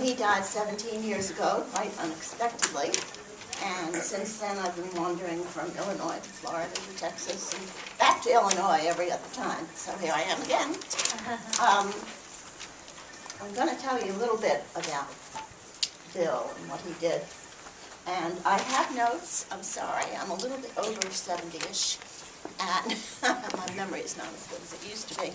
he died 17 years ago, quite unexpectedly. And since then, I've been wandering from Illinois to Florida to Texas and back to Illinois every other time. So here I am again. I'm going to tell you a little bit about Bill and what he did. And I have notes. I'm sorry, I'm a little bit over 70-ish, and my memory is not as good as it used to be.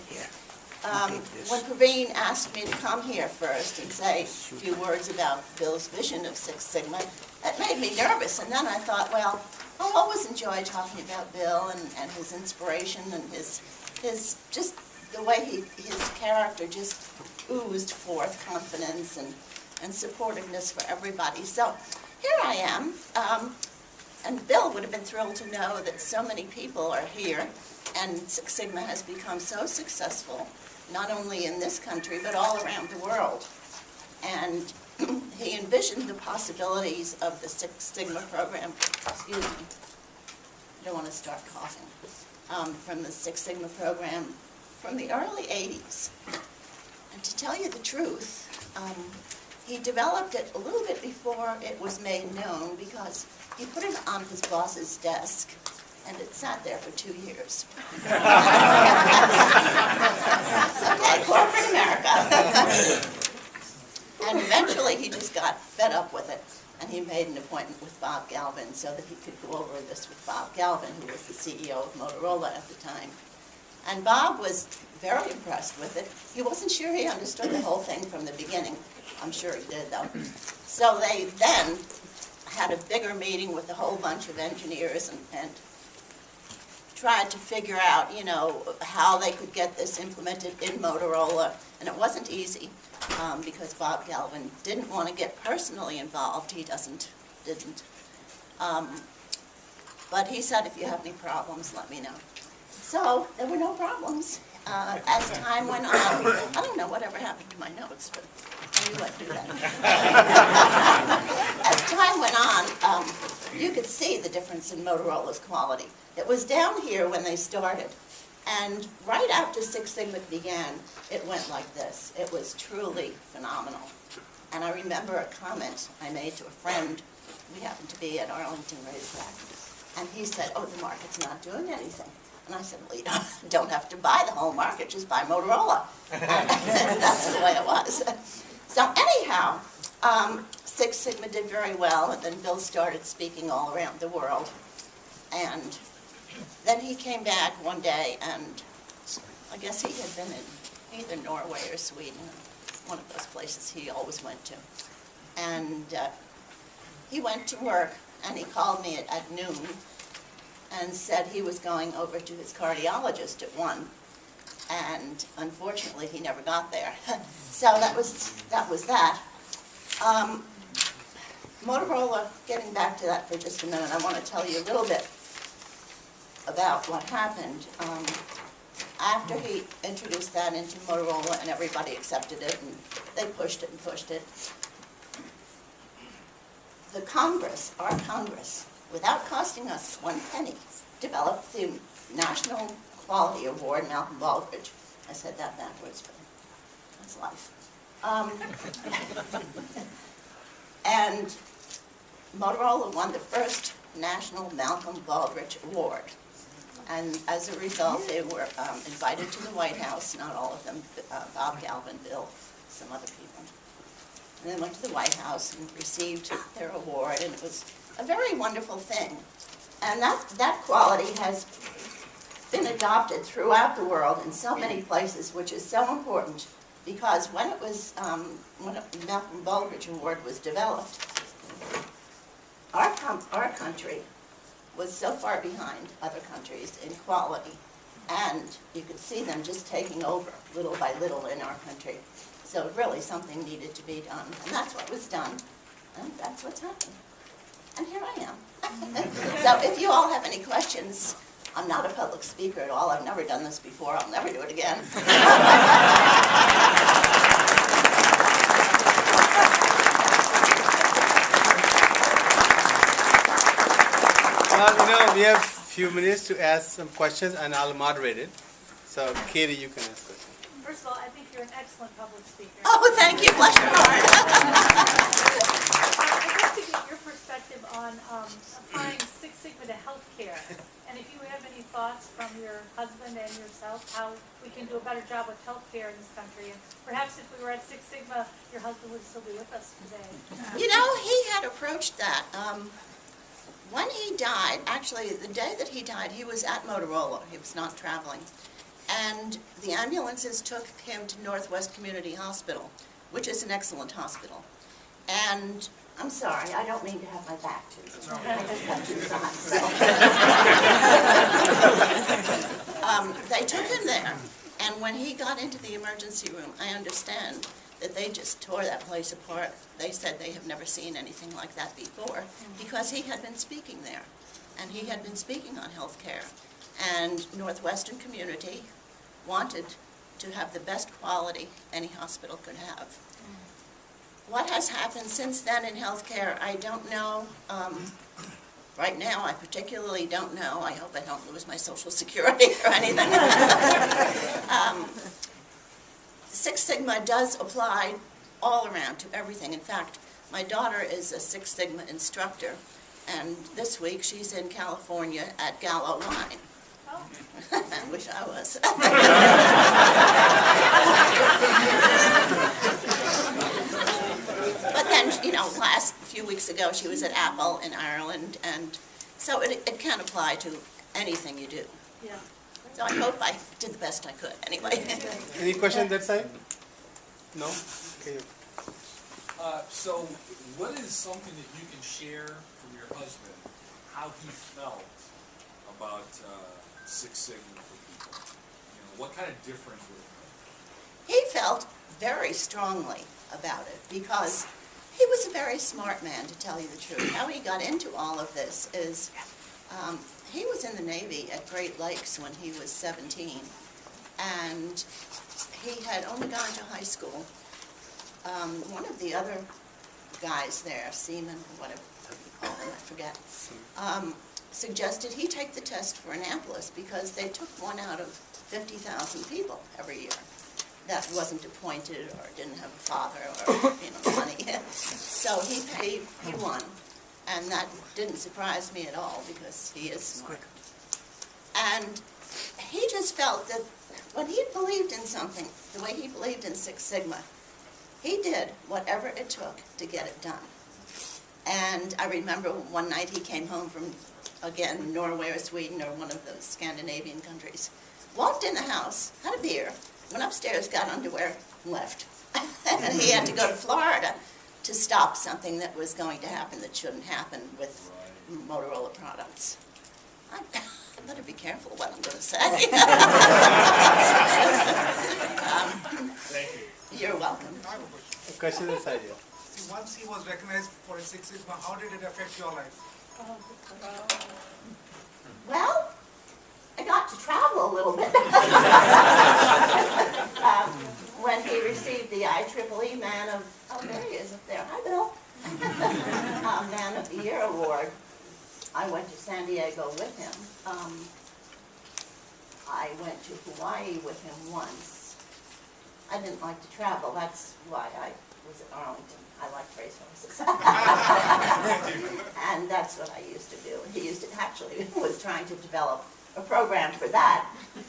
When Praveen asked me to come here first and say a few words about Bill's vision of Six Sigma, that made me nervous. And then I thought, well, I always enjoy talking about Bill and his inspiration and his just the way his character just oozed forth confidence and supportiveness for everybody. So here I am, and Bill would have been thrilled to know that so many people are here, and Six Sigma has become so successful, not only in this country, but all around the world. And he envisioned the possibilities of the Six Sigma program, excuse me, I don't want to start coughing, from the Six Sigma program from the early 80s. And to tell you the truth, he developed it a little bit before it was made known, because he put it on his boss's desk, and it sat there for 2 years. Okay, corporate America. And eventually he just got fed up with it, and he made an appointment with Bob Galvin so that he could go over this with Bob Galvin, who was the CEO of Motorola at the time. And Bob was very impressed with it. He wasn't sure he understood the whole thing from the beginning. I'm sure he did, though. So they then had a bigger meeting with a whole bunch of engineers and tried to figure out, you know, how they could get this implemented in Motorola. And it wasn't easy, because Bob Galvin didn't want to get personally involved. He didn't. But he said, if you have any problems, let me know. So there were no problems. As time went on, I don't know whatever happened to my notes, but I went through that. As time went on, you could see the difference in Motorola's quality. It was down here when they started, and right after Six Sigma began, it went like this. It was truly phenomenal. And I remember a comment I made to a friend. We happened to be at Arlington Racetrack, and he said, "Oh, the market's not doing anything." And I said, well, you don't have to buy the whole market, just buy Motorola. And that's the way it was. So anyhow, Six Sigma did very well, and then Bill started speaking all around the world. And then he came back one day, and I guess he had been in either Norway or Sweden, one of those places he always went to. And he went to work, and he called me at noon, and said he was going over to his cardiologist at 1, and unfortunately he never got there. So that was that. Motorola, getting back to that for just a minute, I want to tell you a little bit about what happened. After he introduced that into Motorola and everybody accepted it, and they pushed it and pushed it, the Congress, our Congress, without costing us 1 penny, developed the National Quality Award, Malcolm Baldrige. I said that backwards, but that's life. And Motorola won the first National Malcolm Baldrige Award. And as a result, they were invited to the White House, not all of them, Bob Galvin, Bill, some other people. And they went to the White House and received their award, and it was a very wonderful thing. And that quality has been adopted throughout the world in so many places, which is so important, because when it was, when the Malcolm Baldrige Award was developed, our country was so far behind other countries in quality, and you could see them just taking over little by little in our country. So really something needed to be done, and that's what was done, and that's what's happened. And here I am. So if you all have any questions, I'm not a public speaker at all. I've never done this before. I'll never do it again. Well, we have a few minutes to ask some questions, and I'll moderate it. So, Katie, you can ask questions. First of all, I think you're an excellent public speaker. Oh, thank you. Bless your heart. can do a better job with healthcare in this country. And perhaps if we were at Six Sigma, your husband would still be with us today. You know, he had approached that. When he died, actually, the day that he died, he was at Motorola. He was not traveling. And the ambulances took him to Northwest Community Hospital, which is an excellent hospital. And I'm sorry, I don't mean to have my back to you. I just have two sides. So. They took him there, and when he got into the emergency room, I understand that they just tore that place apart. They said they have never seen anything like that before, because he had been speaking there, and he had been speaking on health care. And Northwestern Community wanted to have the best quality any hospital could have. What has happened since then in healthcare, I don't know. Right now, I particularly don't know. I hope I don't lose my Social Security or anything. Six Sigma does apply all around to everything. In fact, my daughter is a Six Sigma instructor, and this week she's in California at Gallo Wine. Oh. I wish I was. But then, you know, last few weeks ago, she was at Apple in Ireland, and so it can apply to anything you do. Yeah. So I hope I did the best I could, anyway. Any question that side? No? Okay. So what is something that you can share from your husband, how he felt about Six Sigma for people? You know, what kind of difference would it make? He felt very strongly about it because he was a very smart man, to tell you the truth. How he got into all of this is he was in the Navy at Great Lakes when he was 17, and he had only gone to high school. One of the other guys there, seaman, whatever you call him, I forget, suggested he take the test for Annapolis because they took one out of 50,000 people every year that wasn't appointed or didn't have a father or, you know, money. So he won, and that didn't surprise me at all because he is smart. And he just felt that when he believed in something, the way he believed in Six Sigma, he did whatever it took to get it done. And I remember one night he came home from, again, Norway or Sweden or one of those Scandinavian countries, walked in the house, had a beer, went upstairs, got underwear, and left. And he had to go to Florida to stop something that was going to happen that shouldn't happen with Motorola products. I better be careful what I'm going to say. Thank you. You're welcome. I have a question. Question inside here. See, once he was recognized for his Six Sigma, how did it affect your life? Well, I got to travel a little bit. When he received the IEEE Man of, oh, there he is up there. Hi, Bill. Man of the Year award, I went to San Diego with him. I went to Hawaii with him once. I didn't like to travel. That's why I was at Arlington. I like racehorses. And that's what I used to do. He used to actually was trying to develop a program for that.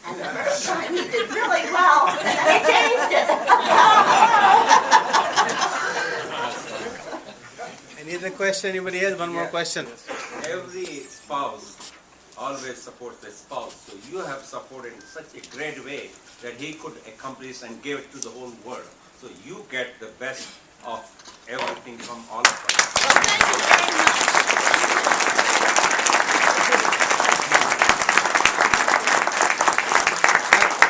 And the first time he did really well, and then he changed it. Any other question? Anybody has one more question? Every spouse always supports the spouse. So you have supported in such a great way that he could accomplish and give it to the whole world. So you get the best of everything from all of us. Well, thank you very much.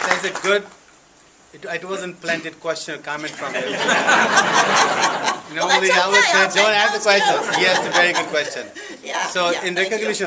That's a good, it wasn't planted question or comment from you. Well, Normally that's I would okay. say, I'll don't take ask the those question. too. Yes, a very good question. Yeah, So yeah, in thank you. recognition